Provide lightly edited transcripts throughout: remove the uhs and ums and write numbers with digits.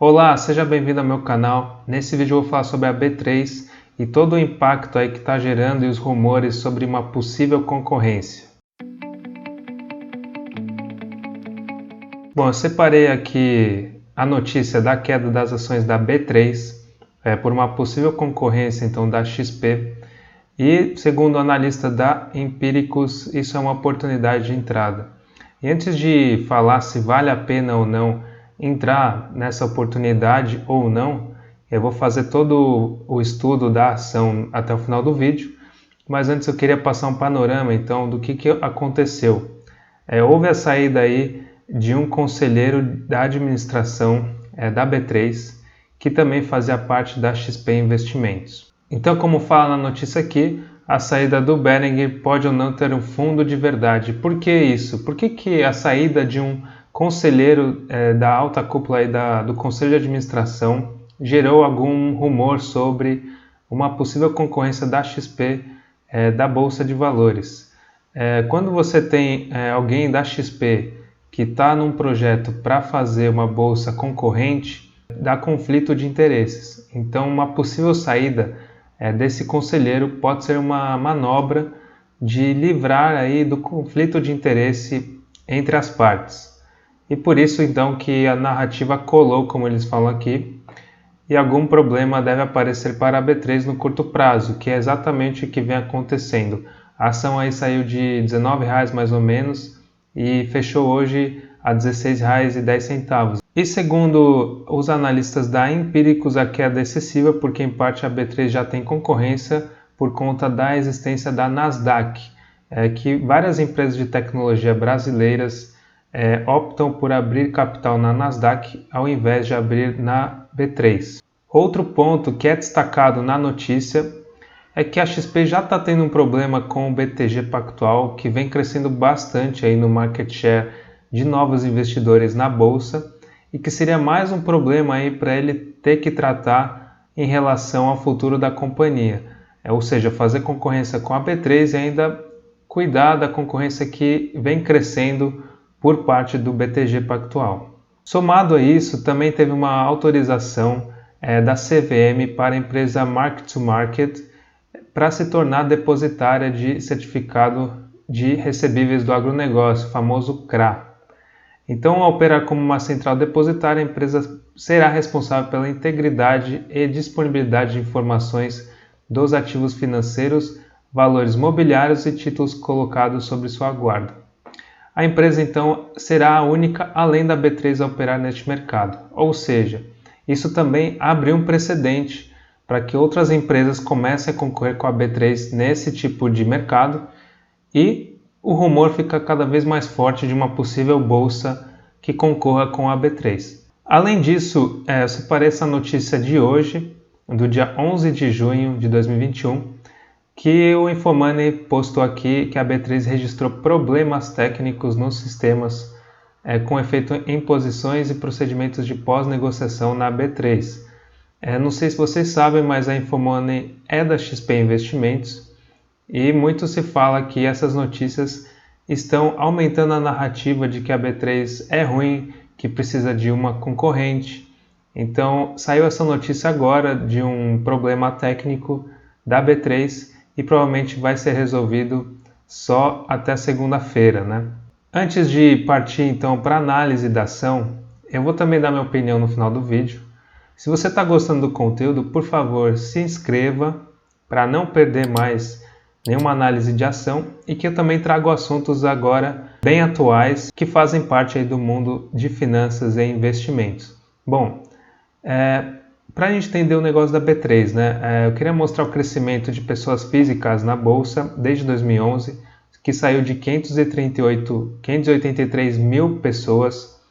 Olá, seja bem-vindo ao meu canal. Nesse vídeo eu vou falar sobre a B3 e todo o impacto aí que está gerando e os rumores sobre uma possível concorrência. Bom, eu separei aqui a notícia da queda das ações da B3 por uma possível concorrência então da XP e, segundo o analista da Empíricos, isso é uma oportunidade de entrada. E antes de falar se vale a pena ou não entrar nessa oportunidade ou não, eu vou fazer todo o estudo da ação até o final do vídeo, mas antes eu queria passar um panorama então do que aconteceu. Houve a saída aí de um conselheiro da administração da B3, que também fazia parte da XP Investimentos. Então, como fala na notícia aqui, a saída do Berenguer pode ou não ter um fundo de verdade. Por que isso? Por que a saída de um conselheiro da alta cúpula aí do Conselho de Administração gerou algum rumor sobre uma possível concorrência da XP da Bolsa de Valores? Quando você tem alguém da XP que está num projeto para fazer uma bolsa concorrente, dá conflito de interesses. Então, uma possível saída desse conselheiro pode ser uma manobra de livrar aí do conflito de interesse entre as partes. E por isso então que a narrativa colou, como eles falam aqui, e algum problema deve aparecer para a B3 no curto prazo, que é exatamente o que vem acontecendo. A ação aí saiu de R$19 mais ou menos e fechou hoje a R$16,10. E segundo os analistas da Empíricos, a queda é excessiva porque em parte a B3 já tem concorrência por conta da existência da Nasdaq, que várias empresas de tecnologia brasileiras optam por abrir capital na Nasdaq ao invés de abrir na B3. Outro ponto que é destacado na notícia é que a XP já está tendo um problema com o BTG Pactual, que vem crescendo bastante aí no market share de novos investidores na bolsa, e que seria mais um problema aí para ele ter que tratar em relação ao futuro da companhia. Ou seja, fazer concorrência com a B3 e ainda cuidar da concorrência que vem crescendo por parte do BTG Pactual. Somado a isso, também teve uma autorização da CVM para a empresa Mark to Market para se tornar depositária de certificado de recebíveis do agronegócio, famoso CRA. Então, ao operar como uma central depositária, a empresa será responsável pela integridade e disponibilidade de informações dos ativos financeiros, valores mobiliários e títulos colocados sob sua guarda. A empresa, então, será a única, além da B3, a operar neste mercado. Ou seja, isso também abre um precedente para que outras empresas comecem a concorrer com a B3 nesse tipo de mercado e o rumor fica cada vez mais forte de uma possível bolsa que concorra com a B3. Além disso, eu separei essa notícia de hoje, do dia 11 de junho de 2021, que o Infomoney postou aqui que a B3 registrou problemas técnicos nos sistemas com efeito em posições e procedimentos de pós-negociação na B3. Não sei se vocês sabem, mas a Infomoney é da XP Investimentos e muito se fala que essas notícias estão aumentando a narrativa de que a B3 é ruim, que precisa de uma concorrente. Então saiu essa notícia agora de um problema técnico da B3 e provavelmente vai ser resolvido só até segunda-feira, né? Antes de partir então para a análise da ação, eu vou também dar minha opinião no final do vídeo. Se você está gostando do conteúdo, por favor, se inscreva para não perder mais nenhuma análise de ação e que eu também trago assuntos agora bem atuais que fazem parte aí do mundo de finanças e investimentos. Bom, para a gente entender o negócio da B3, né, eu queria mostrar o crescimento de pessoas físicas na bolsa desde 2011, que saiu de 583 mil pessoas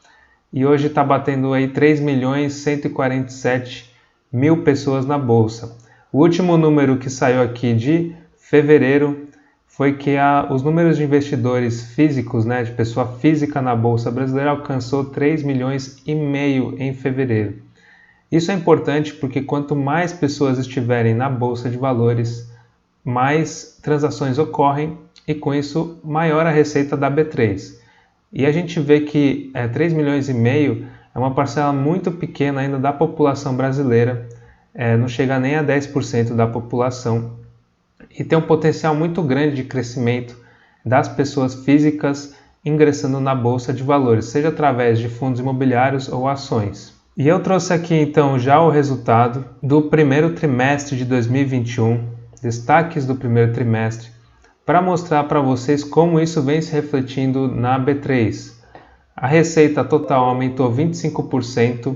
e hoje está batendo aí 3.147.000 pessoas na bolsa. O último número que saiu aqui de fevereiro foi que os números de investidores físicos, né, de pessoa física na bolsa brasileira alcançou 3,5 milhões em fevereiro. Isso é importante porque quanto mais pessoas estiverem na bolsa de valores, mais transações ocorrem e com isso maior a receita da B3. E a gente vê que 3,5 milhões É uma parcela muito pequena ainda da população brasileira, não chega nem a 10% da população, e tem um potencial muito grande de crescimento das pessoas físicas ingressando na Bolsa de Valores, seja através de fundos imobiliários ou ações. E eu trouxe aqui então já o resultado do primeiro trimestre de 2021, destaques do primeiro trimestre, para mostrar para vocês como isso vem se refletindo na B3. A receita total aumentou 25%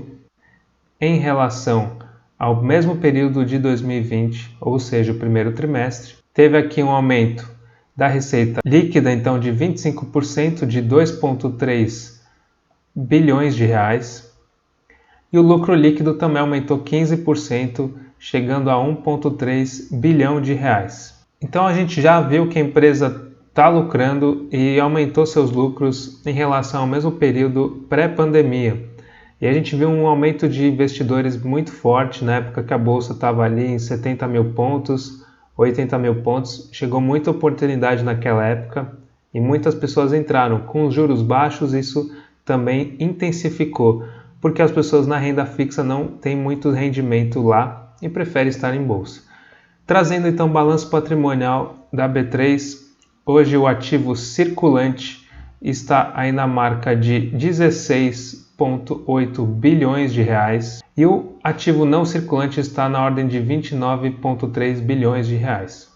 em relação ao mesmo período de 2020, ou seja, o primeiro trimestre. Teve aqui um aumento da receita líquida então de 25%, de 2,3 bilhões de reais. E o lucro líquido também aumentou 15%, chegando a 1,3 bilhão de reais. Então a gente já viu que a empresa está lucrando e aumentou seus lucros em relação ao mesmo período pré-pandemia. E a gente viu um aumento de investidores muito forte na época que a bolsa estava ali em 70 mil pontos, 80 mil pontos. Chegou muita oportunidade naquela época e muitas pessoas entraram. Com os juros baixos, isso também intensificou, porque as pessoas na renda fixa não têm muito rendimento lá e preferem estar em bolsa. Trazendo então o balanço patrimonial da B3, hoje o ativo circulante está aí na marca de 16,8 bilhões de reais e o ativo não circulante está na ordem de 29,3 bilhões de reais.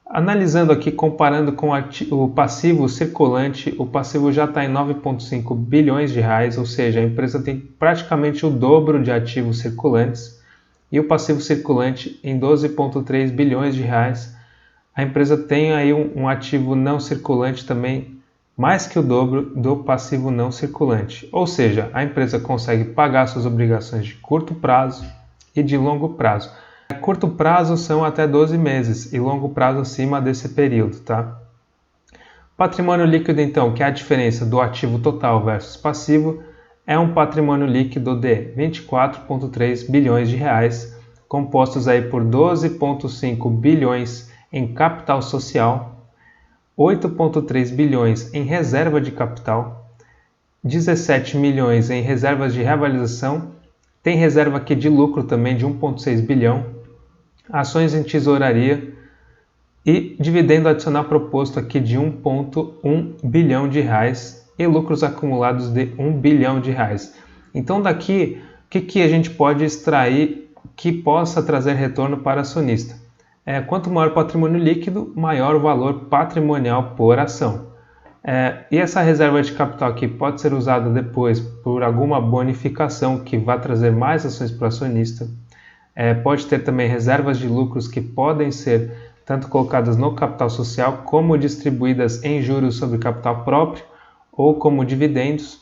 Analisando aqui, comparando com o passivo circulante, o passivo já está em 9,5 bilhões de reais, ou seja, a empresa tem praticamente o dobro de ativos circulantes, e o passivo circulante em 12,3 bilhões de reais. A empresa tem aí um ativo não circulante também, mais que o dobro do passivo não circulante. Ou seja, a empresa consegue pagar suas obrigações de curto prazo e de longo prazo. Curto prazo são até 12 meses e longo prazo acima desse período, tá? Patrimônio líquido, então, que é a diferença do ativo total versus passivo, é um patrimônio líquido de 24,3 bilhões de reais, compostos aí por 12,5 bilhões em capital social, 8,3 bilhões em reserva de capital, 17 milhões em reservas de reavaliação, tem reserva aqui de lucro também de 1,6 bilhão, ações em tesouraria e dividendo adicional proposto aqui de 1,1 bilhão de reais e lucros acumulados de 1 bilhão de reais. Então daqui, o que a gente pode extrair que possa trazer retorno para o acionista? Quanto maior o patrimônio líquido, maior o valor patrimonial por ação. E essa reserva de capital aqui pode ser usada depois por alguma bonificação que vai trazer mais ações para o acionista. Pode ter também reservas de lucros que podem ser tanto colocadas no capital social como distribuídas em juros sobre capital próprio ou como dividendos.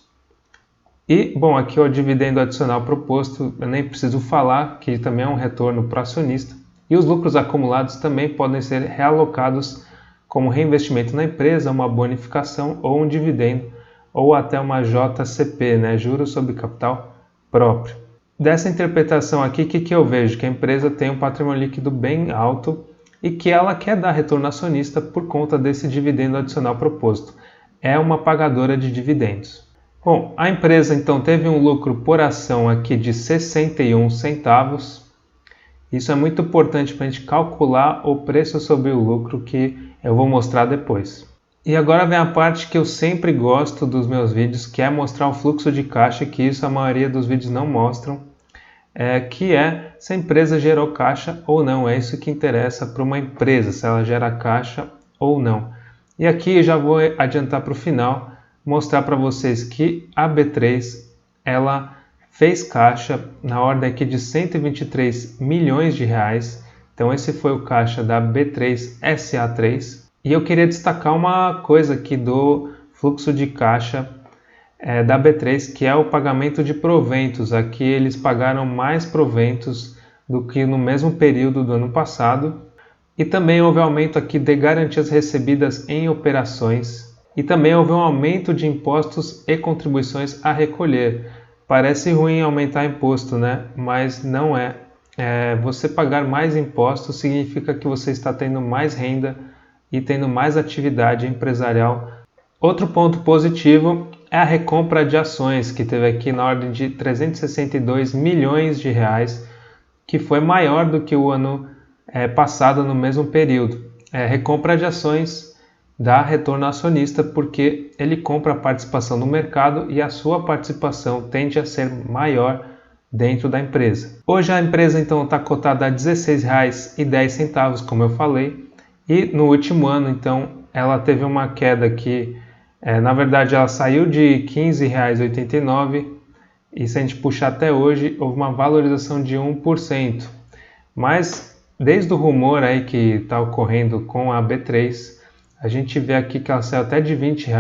E, bom, aqui o dividendo adicional proposto, eu nem preciso falar, que também é um retorno para o acionista. E os lucros acumulados também podem ser realocados como reinvestimento na empresa, uma bonificação ou um dividendo, ou até uma JCP, né, juros sobre capital próprio. Dessa interpretação aqui, o que eu vejo? Que a empresa tem um patrimônio líquido bem alto e que ela quer dar retorno acionista por conta desse dividendo adicional proposto. É uma pagadora de dividendos. Bom, a empresa então teve um lucro por ação aqui de 61 centavos. Isso é muito importante para a gente calcular o preço sobre o lucro que eu vou mostrar depois. E agora vem a parte que eu sempre gosto dos meus vídeos, que é mostrar o fluxo de caixa, que isso a maioria dos vídeos não mostram. Que é se a empresa gerou caixa ou não. É isso que interessa para uma empresa, se ela gera caixa ou não. E aqui já vou adiantar para o final, mostrar para vocês que a B3 ela fez caixa na ordem aqui de 123 milhões de reais. Então esse foi o caixa da B3 SA3. E eu queria destacar uma coisa aqui do fluxo de caixa da B3, que é o pagamento de proventos. Aqui eles pagaram mais proventos do que no mesmo período do ano passado. E também houve aumento aqui de garantias recebidas em operações. E também houve um aumento de impostos e contribuições a recolher. Parece ruim aumentar imposto, né? Mas não é. Você pagar mais impostos significa que você está tendo mais renda e tendo mais atividade empresarial. Outro ponto positivo é a recompra de ações, que teve aqui na ordem de 362 milhões de reais, que foi maior do que o ano passado no mesmo período. Recompra de ações dá retorno acionista porque ele compra a participação no mercado e a sua participação tende a ser maior dentro da empresa. Hoje a empresa então está cotada a R$ 16,10, como eu falei, e no último ano então ela teve uma queda que, na verdade, ela saiu de R$ 15,89 e se a gente puxar até hoje, houve uma valorização de 1%. Mas desde o rumor aí que está ocorrendo com a B3, a gente vê aqui que ela saiu até de R$ 20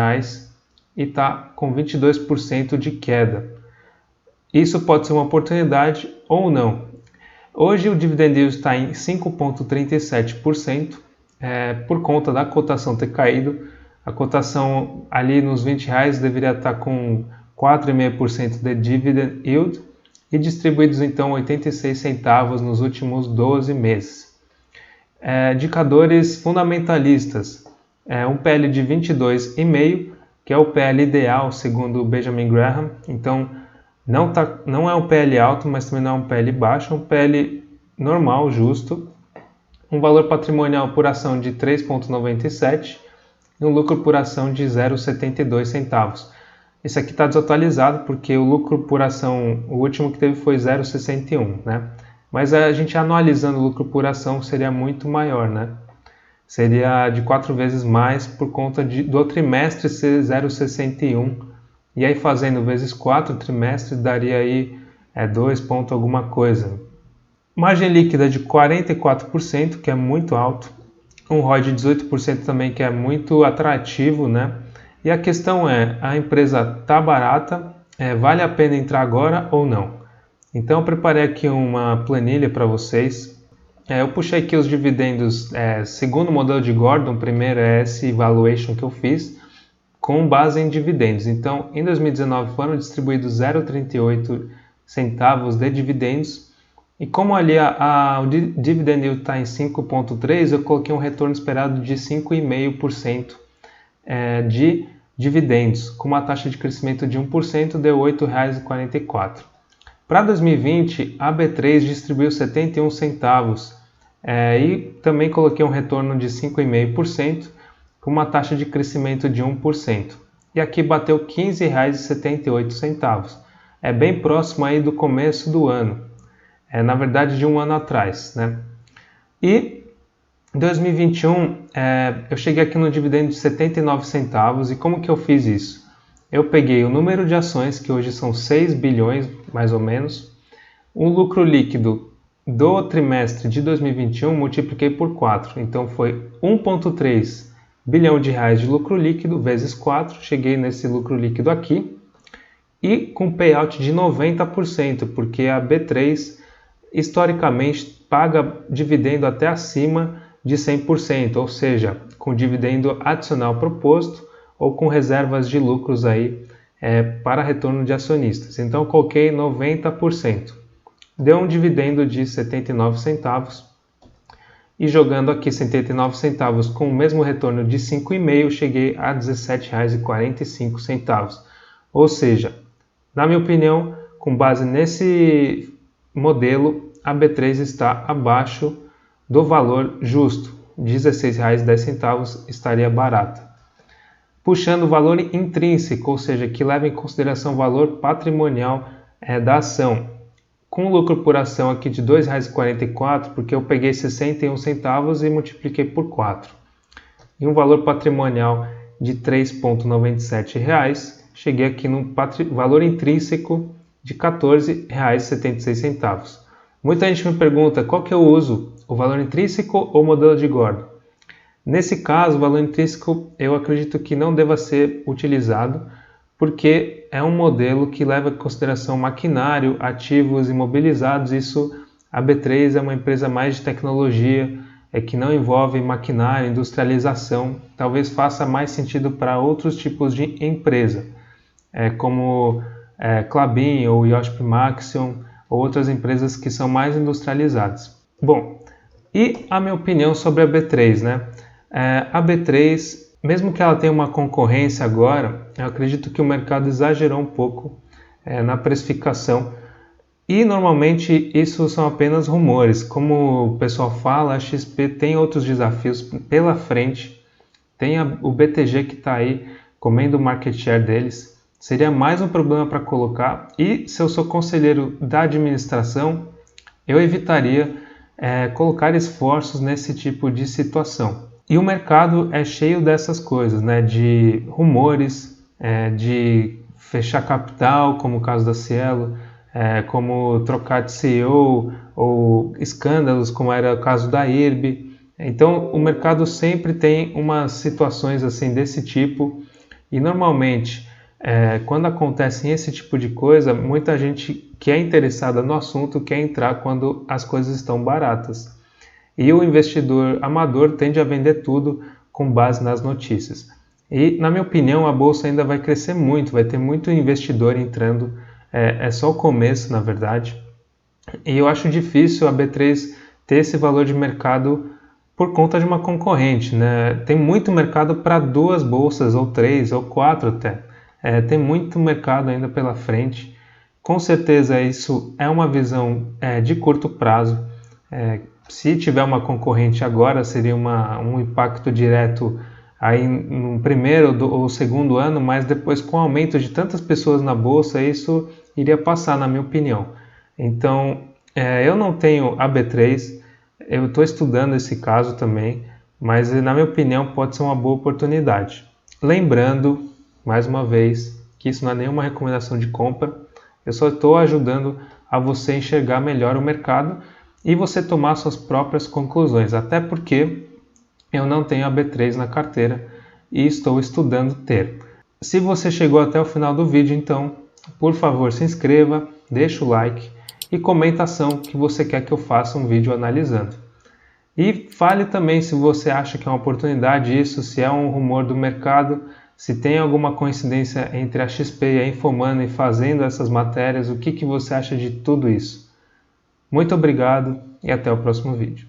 e está com 22% de queda. Isso pode ser uma oportunidade ou não. Hoje o dividend yield está em 5,37%, por conta da cotação ter caído. A cotação ali nos R$ 20 deveria estar com 4,5% de dividend yield e distribuídos então 86 centavos nos últimos 12 meses. Indicadores fundamentalistas. Um PL de 22,5, que é o PL ideal segundo o Benjamin Graham. Então não é um PL alto, mas também não é um PL baixo, é um PL normal, justo. Um valor patrimonial por ação de 3,97 e um lucro por ação de 0,72 centavos. Esse aqui está desatualizado porque o lucro por ação, o último que teve foi 0,61, né? Mas a gente analisando o lucro por ação seria muito maior, né? Seria de 4 vezes mais por conta do trimestre ser 0,61. E aí fazendo vezes 4 trimestres daria aí 2 ponto alguma coisa. Margem líquida de 44%, que é muito alto. Um ROI de 18% também, que é muito atrativo, né? E a questão é, a empresa está barata, vale a pena entrar agora ou não? Então eu preparei aqui uma planilha para vocês. Eu puxei aqui os dividendos segundo o modelo de Gordon. Primeiro é esse valuation que eu fiz, com base em dividendos. Então, em 2019 foram distribuídos 0,38 centavos de dividendos. E como ali o dividend yield está em 5,3, eu coloquei um retorno esperado de 5,5% de dividendos, com uma taxa de crescimento de 1%, deu R$ 8,44. Para 2020, a B3 distribuiu 71 centavos e também coloquei um retorno de 5,5%, com uma taxa de crescimento de 1%. E aqui bateu R$ 15,78. É bem próximo aí do começo do ano, na verdade de um ano atrás, né? E em 2021, eu cheguei aqui no dividendo de 79 centavos. E como que eu fiz isso? Eu peguei o número de ações, que hoje são 6 bilhões, mais ou menos, o lucro líquido do trimestre de 2021, multipliquei por 4. Então foi 1,3 bilhão de reais de lucro líquido vezes 4, cheguei nesse lucro líquido aqui, e com payout de 90%, porque a B3 historicamente paga dividendo até acima de 100%, ou seja, com dividendo adicional proposto ou com reservas de lucros aí para retorno de acionistas. Então eu coloquei 90%. Deu um dividendo de 79 centavos. E jogando aqui 79 centavos com o mesmo retorno de 5,5, cheguei a R$ 17,45. Ou seja, na minha opinião, com base nesse modelo, a B3 está abaixo do valor justo. R$ 16,10 estaria barata. Puxando o valor intrínseco, ou seja, que leva em consideração o valor patrimonial da ação. Com lucro por ação aqui de R$ 2,44, porque eu peguei 61 centavos e multipliquei por 4. E um valor patrimonial de R$ 3,97, cheguei aqui no valor intrínseco de R$ 14,76. Muita gente me pergunta qual que eu uso, o valor intrínseco ou o modelo de Gordon. Nesse caso, o valor intrínseco eu acredito que não deva ser utilizado, porque é um modelo que leva em consideração maquinário, ativos imobilizados. Isso, a B3 é uma empresa mais de tecnologia, que não envolve maquinário, industrialização. Talvez faça mais sentido para outros tipos de empresa, como Klabin ou Iochpe Maxion, ou outras empresas que são mais industrializadas. Bom, e a minha opinião sobre a B3, né? A B3 mesmo que ela tenha uma concorrência agora, eu acredito que o mercado exagerou um pouco na precificação. E normalmente isso são apenas rumores. Como o pessoal fala, a XP tem outros desafios pela frente. Tem o BTG que está aí comendo o market share deles. Seria mais um problema para colocar. E se eu sou conselheiro da administração, eu evitaria colocar esforços nesse tipo de situação. E o mercado é cheio dessas coisas, né? De rumores, de fechar capital, como o caso da Cielo, como trocar de CEO ou escândalos, como era o caso da IRB. Então, o mercado sempre tem umas situações assim desse tipo e normalmente, quando acontecem esse tipo de coisa, muita gente que é interessada no assunto quer entrar quando as coisas estão baratas. E o investidor amador tende a vender tudo com base nas notícias. E, na minha opinião, a bolsa ainda vai crescer muito, vai ter muito investidor entrando. É só o começo, na verdade. E eu acho difícil a B3 ter esse valor de mercado por conta de uma concorrente, né? Tem muito mercado para 2 bolsas, ou 3, ou 4 até. Tem muito mercado ainda pela frente. Com certeza isso é uma visão de curto prazo. Se tiver uma concorrente agora, seria um impacto direto aí no primeiro ou segundo ano, mas depois com o aumento de tantas pessoas na bolsa, isso iria passar, na minha opinião. Então, eu não tenho a B3, eu estou estudando esse caso também, mas na minha opinião pode ser uma boa oportunidade. Lembrando, mais uma vez, que isso não é nenhuma recomendação de compra, eu só estou ajudando a você enxergar melhor o mercado e você tomar suas próprias conclusões, até porque eu não tenho a B3 na carteira e estou estudando ter. Se você chegou até o final do vídeo, então, por favor, se inscreva, deixa o like e comenta a ação que você quer que eu faça um vídeo analisando. E fale também se você acha que é uma oportunidade isso, se é um rumor do mercado, se tem alguma coincidência entre a XP e a Infomoney fazendo essas matérias, o que você acha de tudo isso? Muito obrigado e até o próximo vídeo.